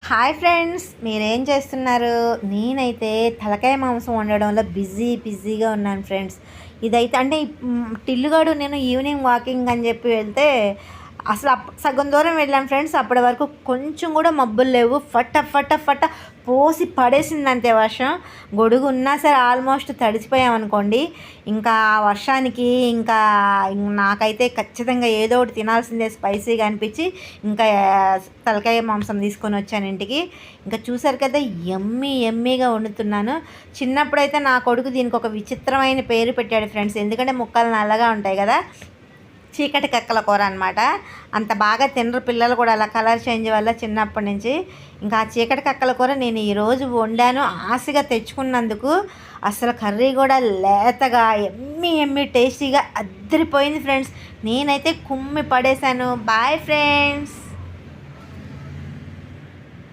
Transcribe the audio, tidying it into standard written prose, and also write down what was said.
Hi friends, మీరేం చేస్తున్నారు? నేనైతే తలకాయ మాంసం వండడంలో బిజీగా ఉన్నాను ఫ్రెండ్స్. ఇదైతే అంటే టిల్లుగాడు నేను ఈవినింగ్ వాకింగ్ అని చెప్పి వెళ్తే అసలు సగం దూరం వెళ్ళాం ఫ్రెండ్స్. అప్పటి వరకు కొంచెం కూడా మబ్బులు లేవు. ఫట పోసి పడేసింది అంతే వర్షం. గొడుగు ఉన్నా సరే ఆల్మోస్ట్ తడిసిపోయామనుకోండి. ఇంకా ఆ వర్షానికి ఇంకా నాకైతే ఖచ్చితంగా ఏదో ఒకటి తినాల్సిందే స్పైసీగా అనిపించి ఇంకా తలకాయ మాంసం తీసుకొని వచ్చాను ఇంటికి. ఇంకా చూసారు కదా, ఎమ్మీగా వండుతున్నాను. చిన్నప్పుడైతే నా కొడుకు దీనికి ఒక విచిత్రమైన పేరు పెట్టాడు ఫ్రెండ్స్. ఎందుకంటే ముక్కలు నల్లగా ఉంటాయి కదా, చీకటి కక్కల కూర అనమాట. అంత బాగా తినరు పిల్లలు కూడా అలా కలర్ చేంజ్ వల్ల చిన్నప్పటి నుంచి. ఇంకా ఆ చీకటి కక్కల కూర నేను ఈరోజు వండాను ఆశగా తెచ్చుకున్నందుకు. అసలు కర్రీ కూడా లేతగా ఎమ్మి టేస్టీగా అద్దరిపోయింది ఫ్రెండ్స్. నేనైతే కుమ్మి పడేశాను. Bye friends.